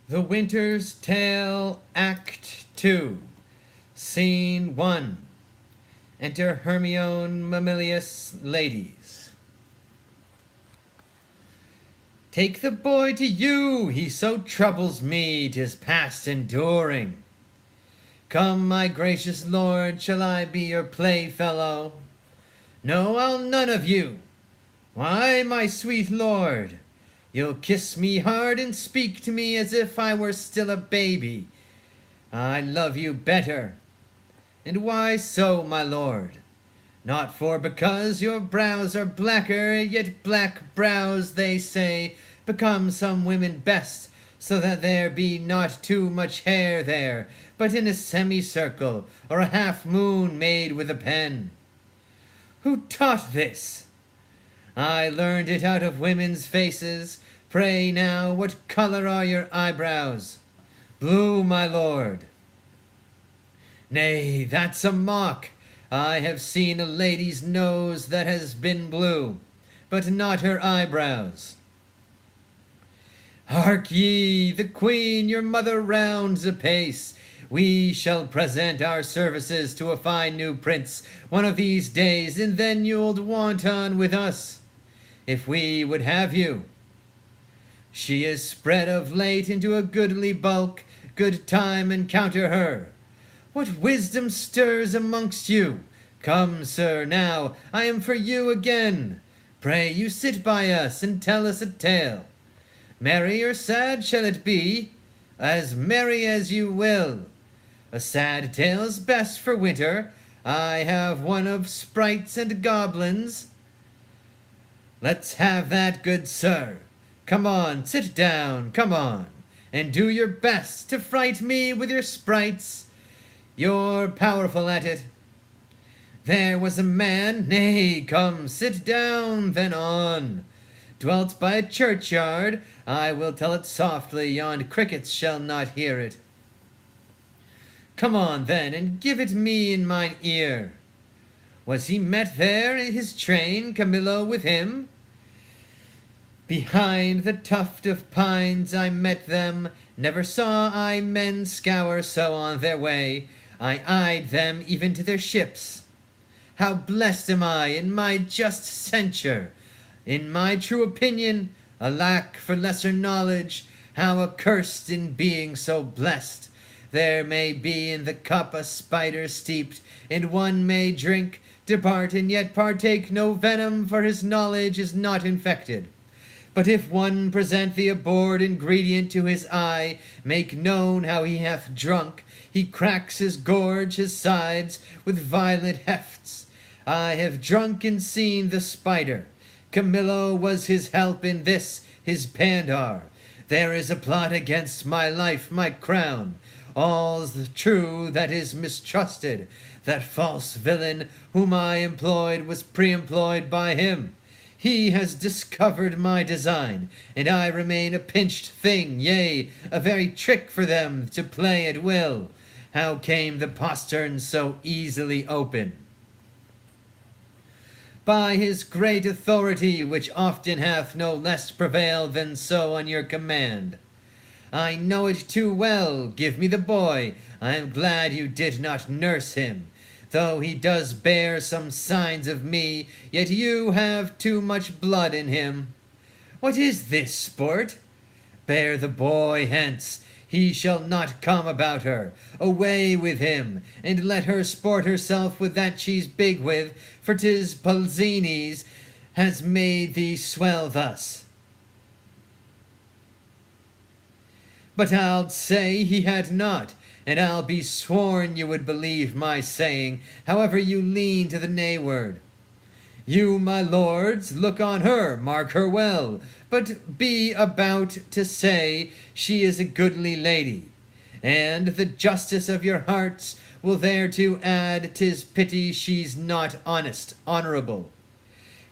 The Winter's Tale, Act 2, Scene 1. Enter Hermione Mamilius, ladies. Take the boy to you, he so troubles me, 'tis past enduring. Come, my gracious lord, shall I be your playfellow? No, I'll none of you. Why, my sweet lord, you'll kiss me hard and speak to me as if I were still a baby. I love you better. And why so, my lord? Not for because your brows are blacker, yet black brows, they say, become some women best, so that there be not too much hair there, but in a semicircle, or a half moon made with a pen. Who taught this? I learned it out of women's faces. Pray now, what color are your eyebrows? Blue, my lord. Nay, that's a mock. I have seen a lady's nose that has been blue, but not her eyebrows. Hark ye, the queen your mother rounds apace. We shall present our services to a fine new prince one of these days, and then you'll wanton with us, if we would have you. She is spread of late into a goodly bulk, good time encounter her. What wisdom stirs amongst you? Come, sir, now, I am for you again. Pray you sit by us, and tell us a tale. Merry or sad shall it be? As merry as you will. A sad tale's best for winter. I have one of sprites and goblins. Let's have that, good sir. Come on, sit down, come on, and do your best to fright me with your sprites. You're powerful at it. There was a man, nay, come, sit down, then on. Dwelt by a churchyard, I will tell it softly, yond crickets shall not hear it. Come on, then, and give it me in mine ear. Was he met there in his train, Camillo with him? Behind the tuft of pines I met them, never saw I men scour so on their way. I eyed them even to their ships. How blessed am I in my just censure! In my true opinion, alack for lesser knowledge, how accursed in being so blessed! There may be in the cup a spider steeped, and one may drink, depart, and yet partake no venom, for his knowledge is not infected. But if one present the abhorred ingredient to his eye, make known how he hath drunk, he cracks his gorge, his sides, with violent hefts. I have drunk and seen the spider. Camillo was his help in this, his Pandar. There is a plot against my life, my crown. All's true that is mistrusted. That false villain whom I employed was pre-employed by him. He has discovered my design, and I remain a pinched thing, yea, a very trick for them to play at will. How came the postern so easily open? By his great authority, which often hath no less prevailed than so on your command. I know it too well. Give me the boy. I am glad you did not nurse him. Though he does bear some signs of me, yet you have too much blood in him. What is this sport? Bear the boy hence. He shall not come about her. Away with him, and let her sport herself with that she's big with, for 'tis Polixenes has made thee swell thus. But I'll say he had not, and I'll be sworn you would believe my saying, however you lean to the nay-word. You, my lords, look on her, mark her well, but be about to say she is a goodly lady, and the justice of your hearts will thereto add 'tis pity she's not honest, honourable.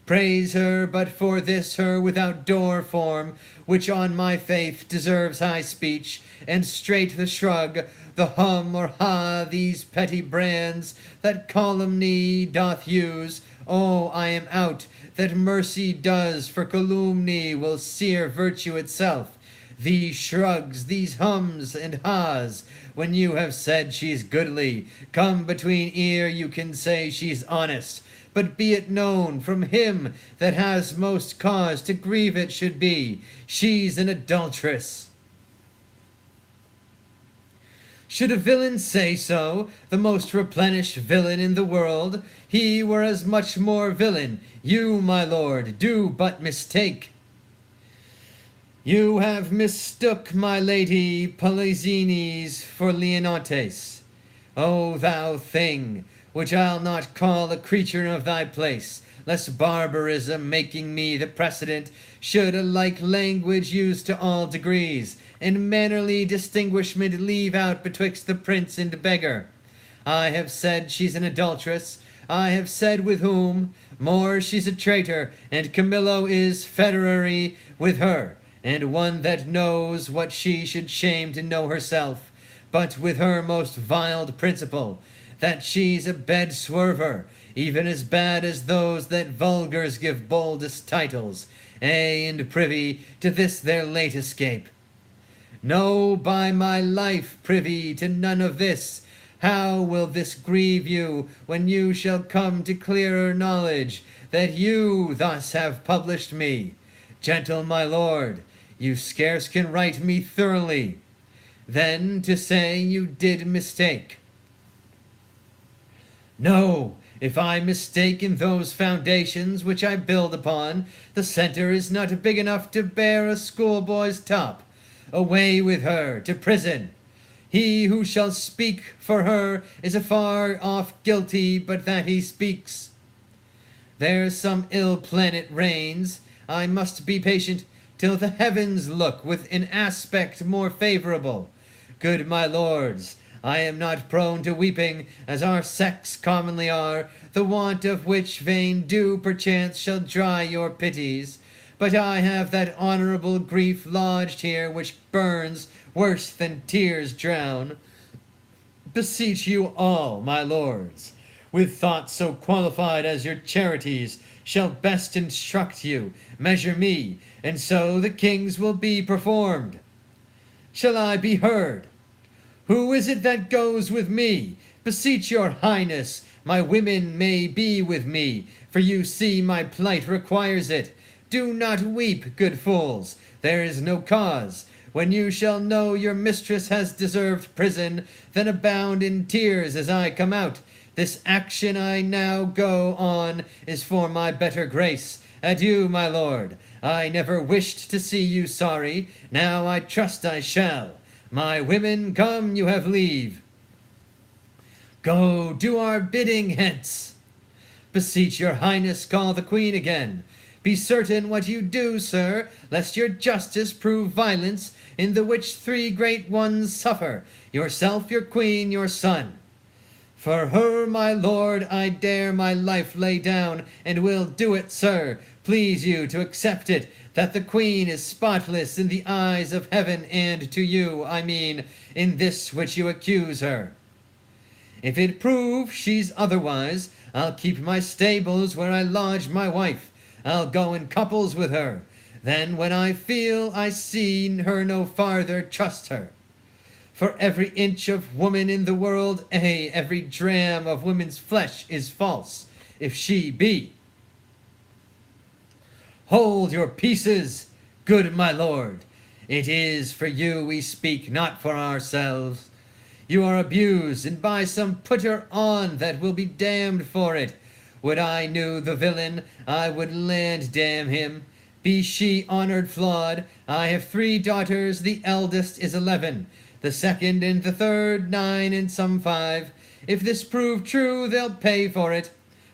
Praise her but for this her without door form, which on my faith deserves high speech, and straight the shrug, the hum or ha these petty brands that calumny doth use. Oh, I am out, that mercy does, for calumny will sear virtue itself. these shrugs, these hums and ha's, when you have said she's goodly, come between ear you can say she's honest. But be it known from him that has most cause to grieve it should be, she's an adulteress. Should a villain say so, the most replenished villain in the world, he were as much more villain. You, my lord, do but mistake. You have mistook my lady Polixenes for Leontes. O thou thing, which I'll not call a creature of thy place, lest barbarism making me the precedent, should a like language used to all degrees, and mannerly distinguishment leave out betwixt the prince and beggar. I have said she's an adulteress, I have said with whom, more she's a traitor, and Camillo is federary with her, and one that knows what she should shame to know herself, but with her most viled principle, that she's a bed swerver, even as bad as those that vulgars give boldest titles, and privy to this their late escape. No, by my life, privy to none of this. How will this grieve you when you shall come to clearer knowledge that you thus have published me? Gentle my lord, you scarce can write me thoroughly. Then to say you did mistake. No, if I mistake in those foundations which I build upon, the centre is not big enough to bear a schoolboy's top. Away with her to prison. He who shall speak for her is afar off guilty, but that he speaks. There's some ill planet reigns. I must be patient till the heavens look with an aspect more favourable. Good my lords, I am not prone to weeping, as our sex commonly are, the want of which vain dew perchance shall dry your pities. But I have that honourable grief lodged here which burns worse than tears drown. Beseech you all, my lords, with thoughts so qualified as your charities shall best instruct you, measure me, and so the king's will be performed. Shall I be heard? Who is it that goes with me? Beseech your highness, my women may be with me, for you see my plight requires it. Do not weep, good fools, there is no cause. When you shall know your mistress has deserved prison, then abound in tears as I come out. This action I now go on is for my better grace. Adieu, my lord. I never wished to see you sorry. Now I trust I shall. My women, come, you have leave. Go, do our bidding hence. Beseech your highness, call the queen again. Be certain what you do, sir, lest your justice prove violence, in the which three great ones suffer, yourself, your queen, your son. For her, my lord, I dare my life lay down, and will do it, sir. Please you to accept it, that the queen is spotless in the eyes of heaven, and to you, I mean, in this which you accuse her. If it prove she's otherwise, I'll keep my stables where I lodge my wife. I'll go in couples with her. Then when I feel I see her no farther, trust her. For every inch of woman in the world, every dram of woman's flesh is false, if she be. Hold your peaces, good my lord. It is for you we speak, not for ourselves. You are abused, and by some putter on that will be damned for it. Would I knew the villain, I would land damn him. Be she honoured flawed, I have 3 daughters, the eldest is 11, the second and the third 9, and some 5. If this prove true, they'll pay for it.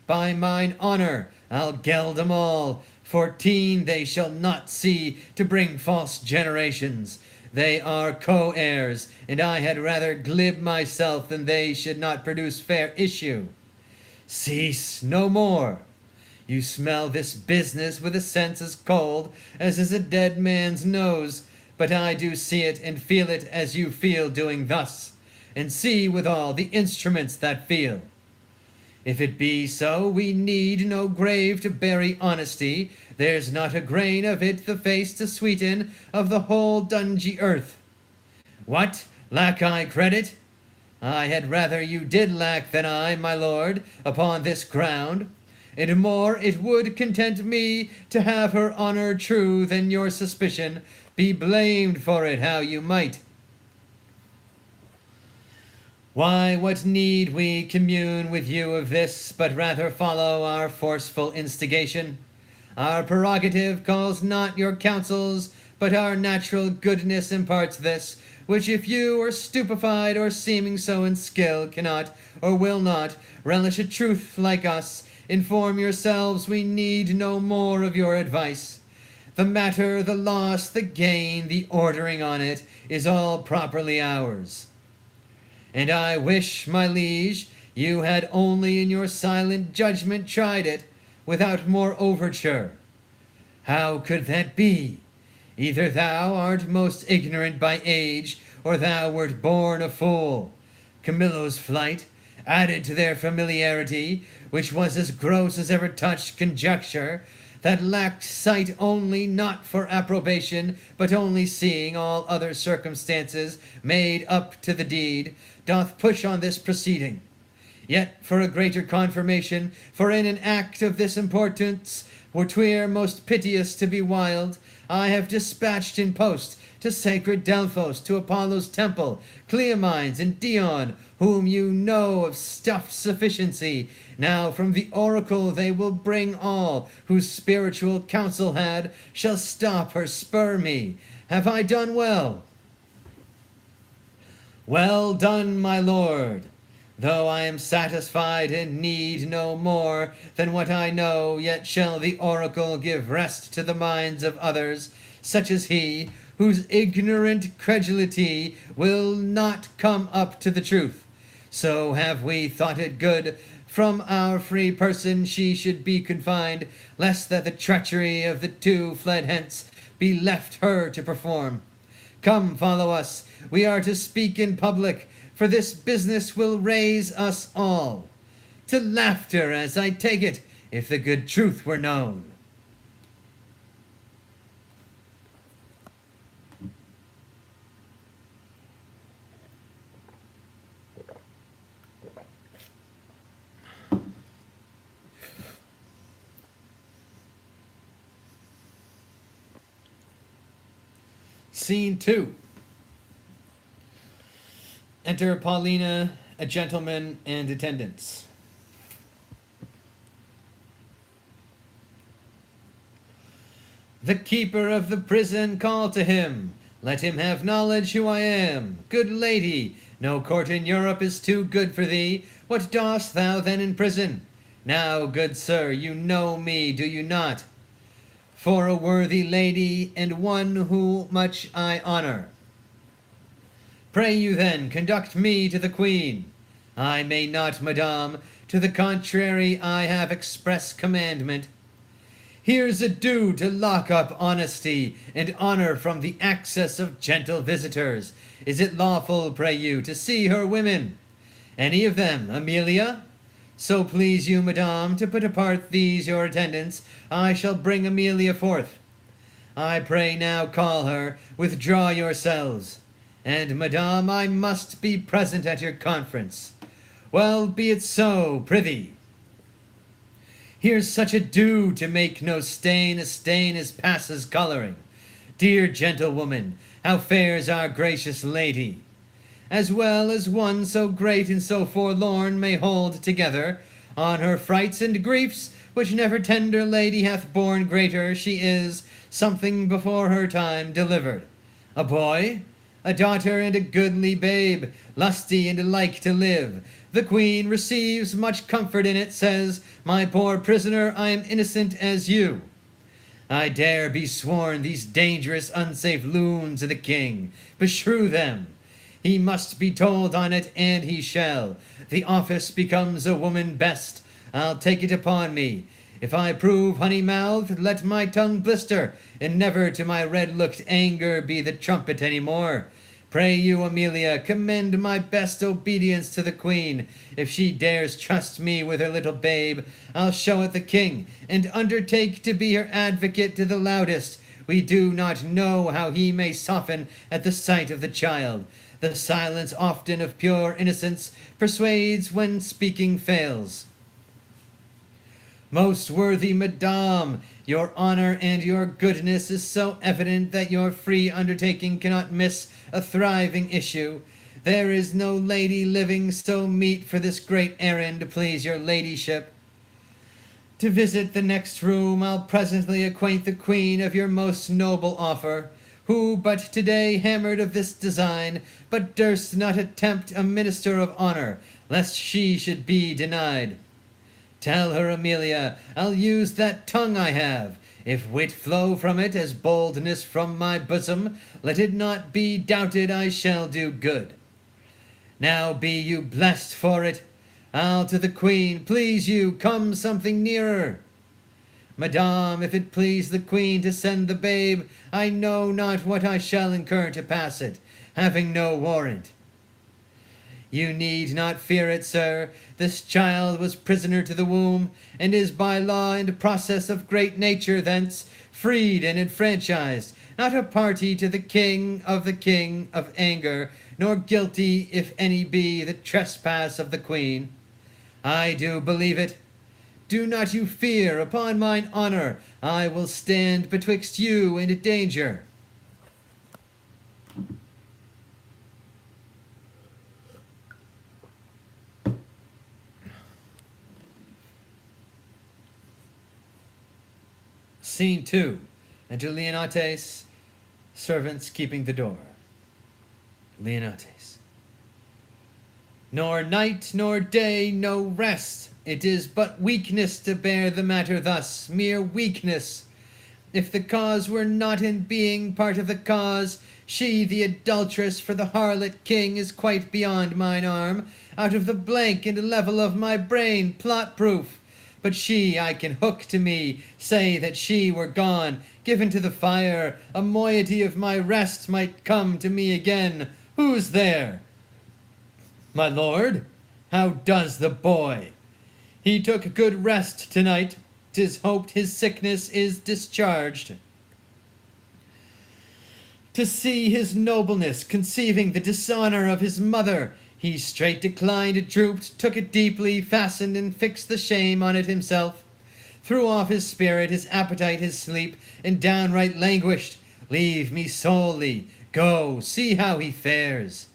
By mine honour, I'll geld 'em all. 14 they shall not see, to bring false generations. They are co-heirs, and I had rather glib myself than they should not produce fair issue. Cease no more. You smell this business with a sense as cold as is a dead man's nose, but I do see it and feel it as you feel doing thus, and see withal the instruments that feel. If it be so, we need no grave to bury honesty. There's not a grain of it the face to sweeten of the whole dungy earth. What? Lack I credit? I had rather you did lack than I, my lord, upon this ground. And more it would content me to have her honour true than your suspicion, be blamed for it how you might. Why, what need we commune with you of this, but rather follow our forceful instigation? Our prerogative calls not your counsels, but our natural goodness imparts this, which if you are stupefied or seeming so in skill cannot, or will not, relish a truth like us, inform yourselves we need no more of your advice. The matter, the loss, the gain, the ordering on it, is all properly ours. And I wish, my liege, you had only in your silent judgment tried it, without more overture. How could that be? Either thou art most ignorant by age, or thou wert born a fool. Camillo's flight, added to their familiarity, which was as gross as ever touched conjecture, that lacked sight only, not for approbation, but only seeing all other circumstances made up to the deed, doth push on this proceeding. Yet for a greater confirmation, for in an act of this importance, were 'twere most piteous to be wild, I have dispatched in post to sacred Delphos, to Apollo's temple, Cleomines and Dion, whom you know of stuffed sufficiency. Now from the oracle they will bring all, whose spiritual counsel shall stop or spur me. Have I done well? Well done, my lord. Though I am satisfied and need no more than what I know, yet shall the oracle give rest to the minds of others, such as he, whose ignorant credulity will not come up to the truth. So have we thought it good from our free person she should be confined, lest that the treachery of the two fled hence be left her to perform. Come, follow us. We are to speak in public, for this business will raise us all to laughter, as I take it, if the good truth were known. Scene 2. Enter Paulina, a gentleman, and attendants. The keeper of the prison call to him. Let him have knowledge who I am. Good lady, no court in Europe is too good for thee. What dost thou then in prison? Now, good sir, you know me, do you not? For a worthy lady, and one who much I honour. Pray you then, conduct me to the queen. I may not, madame, to the contrary I have express commandment. Here's a due to lock up honesty and honour from the access of gentle visitors. Is it lawful, pray you, to see her women? Any of them, Amelia? So please you, madame, to put apart these your attendants, I shall bring Amelia forth. I pray now call her, withdraw yourselves. And, madame, I must be present at your conference. Well, be it so, prithee. Here's such a due to make no stain, a stain as passes colouring. Dear gentlewoman, how fares our gracious lady? As well as one so great and so forlorn may hold together, on her frights and griefs, which never tender lady hath borne greater, she is, something before her time, delivered. A boy, a daughter, and a goodly babe, lusty and like to live. The queen receives much comfort in it, says, my poor prisoner, I am innocent as you. I dare be sworn these dangerous, unsafe loons of the king. Beshrew them. He must be told on it, and he shall. The office becomes a woman best. I'll take it upon me. If I prove honey-mouthed, let my tongue blister, and never to my red-looked anger be the trumpet any more. Pray you, Amelia, commend my best obedience to the queen. If she dares trust me with her little babe, I'll show it the king, and undertake to be her advocate to the loudest. We do not know how he may soften at the sight of the child. The silence often of pure innocence persuades when speaking fails. Most worthy madame, your honor and your goodness is so evident that your free undertaking cannot miss a thriving issue. There is no lady living so meet for this great errand to please your ladyship. To visit the next room, I'll presently acquaint the queen of your most noble offer, who but today hammered of this design, but durst not attempt a minister of honor, lest she should be denied. Tell her, Amelia, I'll use that tongue I have. If wit flow from it as boldness from my bosom, let it not be doubted I shall do good. Now be you blessed for it. I'll to the queen, please you, come something nearer. Madame, if it please the queen to send the babe, I know not what I shall incur to pass it, having no warrant. You need not fear it, sir. This child was prisoner to the womb, and is by law and process of great nature thence freed and enfranchised, not a party to the king of anger, nor guilty, if any be, the trespass of the queen. I do believe it. Do not you fear, upon mine honor, I will stand betwixt you and danger. Scene 2. Enter Leonates, servants keeping the door. Leonates. Nor night nor day, no rest. It is but weakness to bear the matter thus, mere weakness. If the cause were not in being part of the cause, she, the adulteress, for the harlot king, is quite beyond mine arm, out of the blank and level of my brain, plot-proof. But she I can hook to me, say that she were gone, given to the fire, a moiety of my rest might come to me again. Who's there? My lord, how does the boy? He took good rest tonight. 'Tis hoped his sickness is discharged. To see his nobleness conceiving the dishonor of his mother, he straight declined, drooped, took it deeply, fastened and fixed the shame on it himself, threw off his spirit, his appetite, his sleep, and downright languished. Leave me solely, go, see how he fares.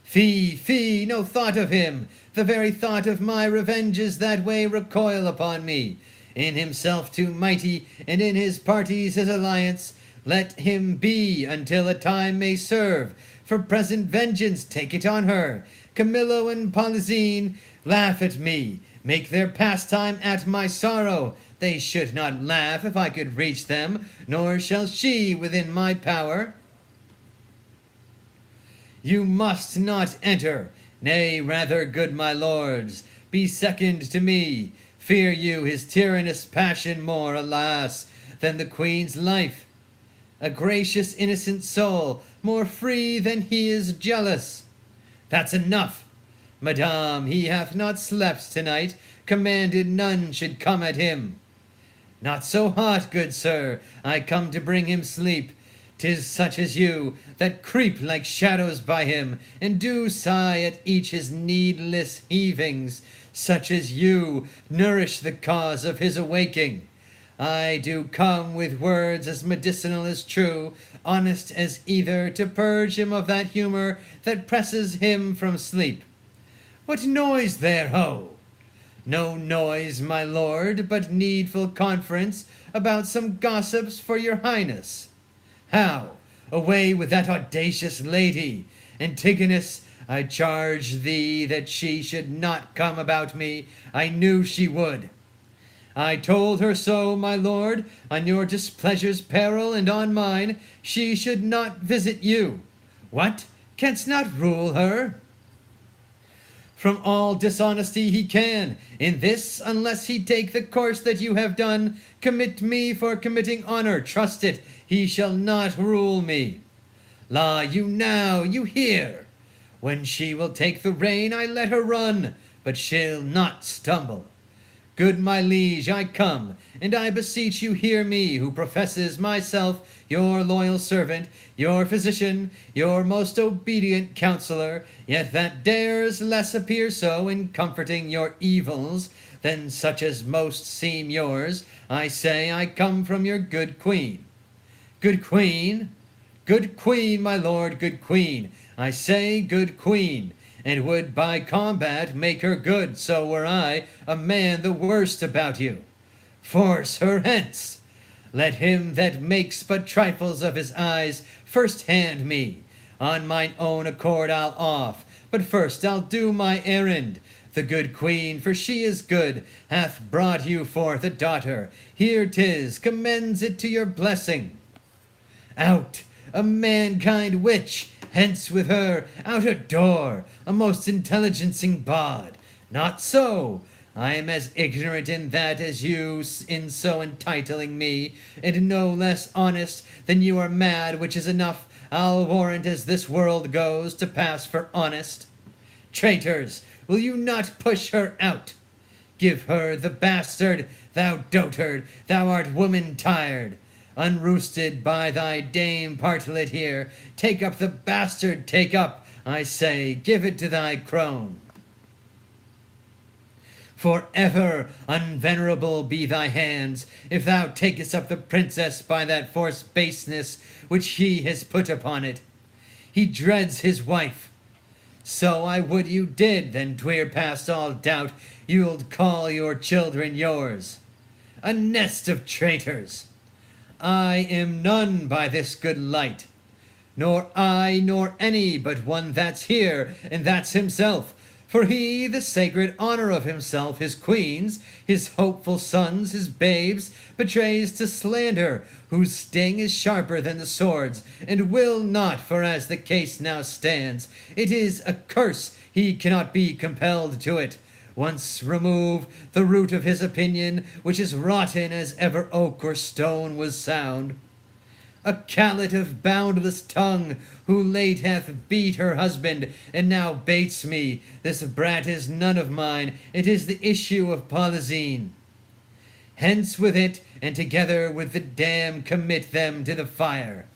Fie, fie, no thought of him. The very thought of my revenges that way recoil upon me. In himself too mighty, and in his parties his alliance, let him be until a time may serve. For present vengeance take it on her. Camillo and Polizine laugh at me, make their pastime at my sorrow. They should not laugh if I could reach them, nor shall she within my power. You must not enter. Nay, rather, good my lords, be second to me. Fear you his tyrannous passion more, alas, than the queen's life? A gracious innocent soul, more free than he is jealous. That's enough. Madame, he hath not slept tonight, commanded none should come at him. Not so hot, good sir, I come to bring him sleep. 'Tis such as you, that creep like shadows by him, and do sigh at each his needless heavings. Such as you nourish the cause of his awaking. I do come with words as medicinal as true, honest as either, to purge him of that humor that presses him from sleep. What noise there, ho? No noise, my lord, but needful conference about some gossips for your highness. How? Away with that audacious lady. Antigonus, I charge thee that she should not come about me. I knew she would. I told her so, my lord, on your displeasure's peril and on mine, she should not visit you. What? Canst not rule her? From all dishonesty he can. In this, unless he take the course that you have done, commit me for committing honor. Trust it, he shall not rule me. La, you now, you hear? When she will take the rein, I let her run, but she'll not stumble. Good my liege, I come, and I beseech you hear me, who professes myself your loyal servant, your physician, your most obedient counselor, yet that dares less appear so in comforting your evils than such as most seem yours. I say I come from your good queen. Good queen, my lord, good queen, I say good queen, and would by combat make her good, so were I a man the worst about you. Force her hence. Let him that makes but trifles of his eyes first hand me. On mine own accord I'll off, but first I'll do my errand. The good queen, for she is good, hath brought you forth a daughter. Here 'tis, commends it to your blessing. Out, a mankind witch, hence with her, out a door, a most intelligencing bawd. Not so. I am as ignorant in that as you in so entitling me, and no less honest than you are mad, which is enough, I'll warrant, as this world goes, to pass for honest. Traitors, will you not push her out? Give her the bastard, thou dotard, thou art woman tired. Unroosted by thy dame partlet here, take up the bastard, take up, I say, give it to thy crone. For ever unvenerable be thy hands, if thou takest up the princess by that forced baseness which he has put upon it. He dreads his wife. So I would you did, then 'twere past all doubt you'ld call your children yours. A nest of traitors! I am none by this good light, nor I nor any but one that's here, and that's himself. For he the sacred honor of himself, his queens, his hopeful sons, his babes, betrays to slander, whose sting is sharper than the swords, and will not, for as the case now stands, it is a curse he cannot be compelled to it. Once remove the root of his opinion, which is rotten as ever oak or stone was sound. A callet of boundless tongue, who late hath beat her husband, and now baits me. This brat is none of mine, it is the issue of Polysine. Hence with it, and together with the dam commit them to the fire.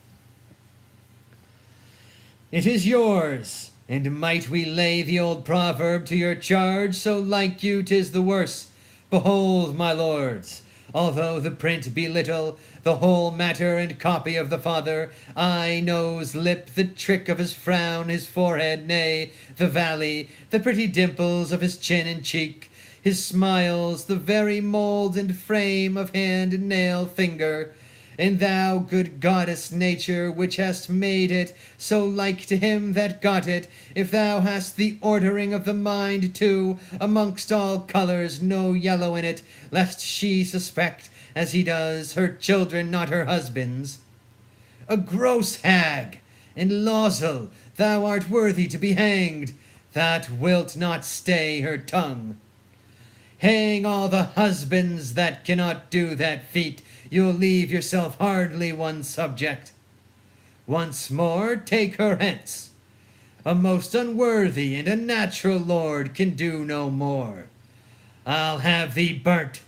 It is yours. And might we lay the old proverb to your charge, so like you 'tis the worse. Behold, my lords, although the print be little, the whole matter and copy of the father, eye, nose, lip, the trick of his frown, his forehead, nay, the valley, the pretty dimples of his chin and cheek, his smiles, the very mould and frame of hand, nail, finger, and thou, good goddess nature, which hast made it so like to him that got it, if thou hast the ordering of the mind too, amongst all colours no yellow in it, lest she suspect, as he does, her children not her husband's. A gross hag, and Losel, thou art worthy to be hanged, that wilt not stay her tongue. Hang all the husbands that cannot do that feat, you'll leave yourself hardly one subject. Once more, take her hence. A most unworthy and unnatural lord can do no more. I'll have thee burnt.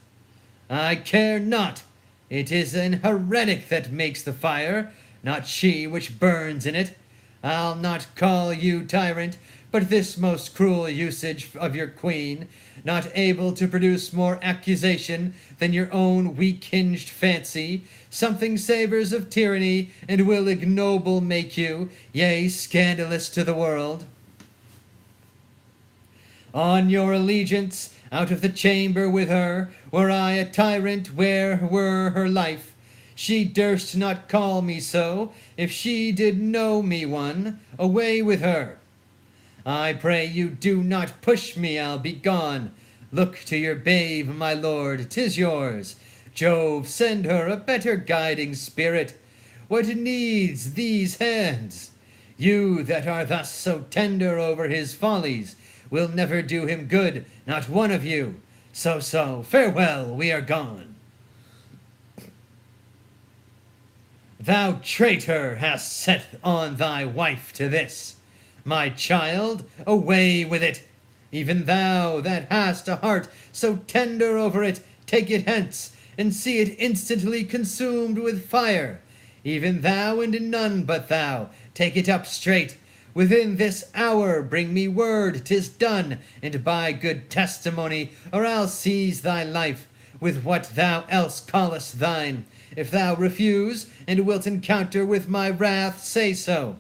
I care not. It is an heretic that makes the fire, not she which burns in it. I'll not call you tyrant, but this most cruel usage of your queen, not able to produce more accusation than your own weak-hinged fancy, something savours of tyranny, and will ignoble make you, yea, scandalous to the world. On your allegiance, out of the chamber with her, were I a tyrant, where were her life? She durst not call me so, if she did know me one. Away with her. I pray you do not push me, I'll be gone. Look to your babe, my lord, 'tis yours. Jove, send her a better guiding spirit. What needs these hands? You that are thus so tender over his follies will never do him good, not one of you. So, farewell, we are gone. Thou traitor hast set on thy wife to this. My child, away with it. Even thou that hast a heart so tender over it, take it hence, and see it instantly consumed with fire. Even thou and none but thou, take it up straight. Within this hour bring me word 'tis done, and by good testimony, or I'll seize thy life, with what thou else callest thine. If thou refuse, and wilt encounter with my wrath, say so.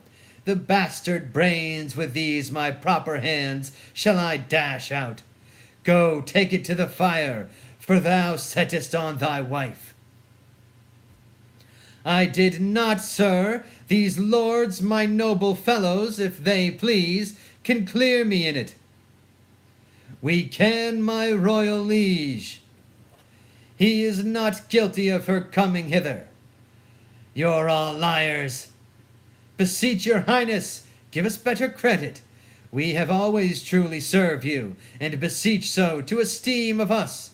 The bastard brains with these my proper hands shall I dash out. Go, take it to the fire, for thou settest on thy wife. I did not, sir. These lords, my noble fellows, if they please, can clear me in it. We can, my royal liege. He is not guilty of her coming hither. You're all liars. Beseech your highness, give us better credit. We have always truly served you, and beseech so to esteem of us.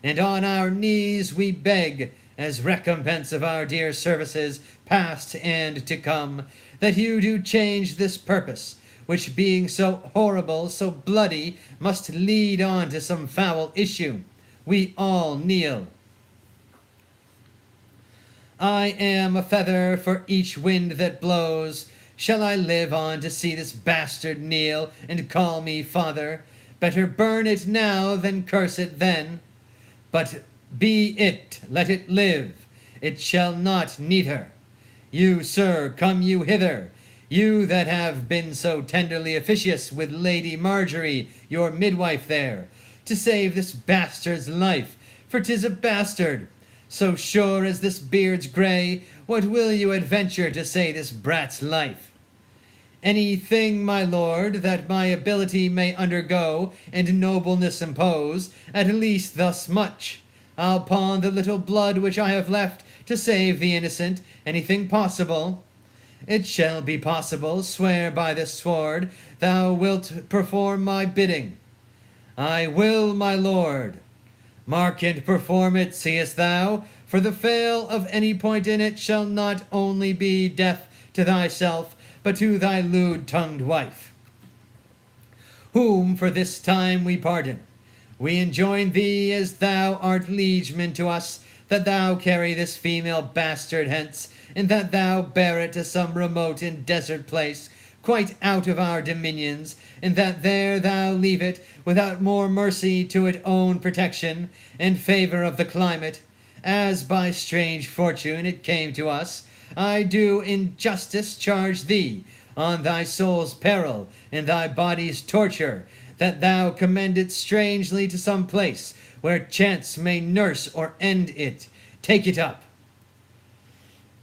And on our knees we beg, as recompense of our dear services, past and to come, that you do change this purpose, which being so horrible, so bloody, must lead on to some foul issue. We all kneel. I am a feather for each wind that blows. Shall I live on to see this bastard kneel and call me father? Better burn it now than curse it then. But be it, let it live. It shall not neither. You, sir, come you hither. You that have been so tenderly officious with Lady Marjorie, your midwife there, to save this bastard's life, for 'tis a bastard. So sure as this beard's grey, what will you adventure to say this brat's life? Anything, my lord, that my ability may undergo, and nobleness impose, at least thus much. I'll pawn the little blood which I have left, to save the innocent, anything possible. It shall be possible, swear by this sword, thou wilt perform my bidding. I will, my lord. Mark and perform it, seest thou, for the fail of any point in it shall not only be death to thyself, but to thy lewd-tongued wife, whom for this time we pardon. We enjoin thee, as thou art liegeman to us, that thou carry this female bastard hence, and that thou bear it to some remote and desert place, quite out of our dominions, and that there thou leave it, without more mercy to it own protection, and favour of the climate, as by strange fortune it came to us. I do in justice charge thee, on thy soul's peril and thy body's torture, that thou commend it strangely to some place, where chance may nurse or end it. Take it up.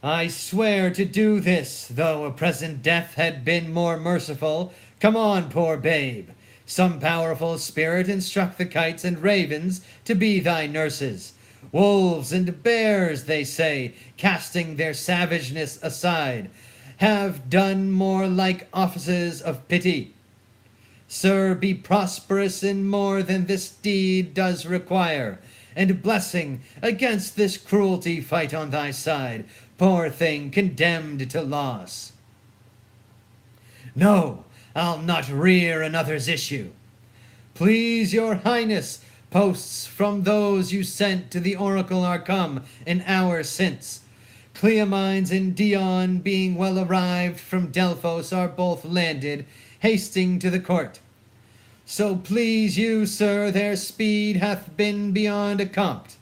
I swear to do this, though a present death had been more merciful. Come on, poor babe. Some powerful spirit instruct the kites and ravens to be thy nurses. Wolves and bears, they say, casting their savageness aside, have done more like offices of pity. Sir, be prosperous in more than this deed does require, and blessing against this cruelty fight on thy side, poor thing condemned to loss. No, I'll not rear another's issue. Please your highness, posts from those you sent to the oracle are come an hour since. Cleomines and Dion, being well arrived from Delphos, are both landed, hasting to the court. So please you, sir, their speed hath been beyond account.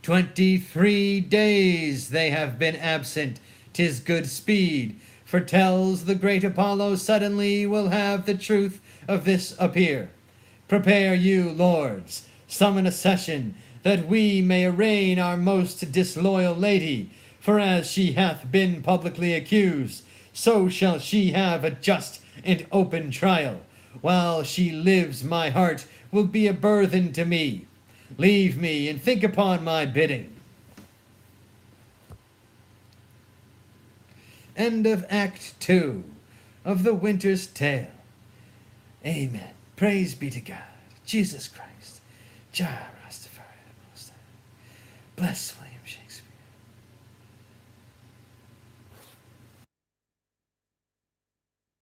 23 days they have been absent, 'tis good speed, foretells the great Apollo suddenly will have the truth of this appear. Prepare you, lords, summon a session, that we may arraign our most disloyal lady, for as she hath been publicly accused, so shall she have a just and open trial. While she lives, my heart will be a burthen to me. Leave me and think upon my bidding. End of Act 2 of The Winter's Tale. Amen. Praise be to God, Jesus Christ. Jah Rastafari. Bless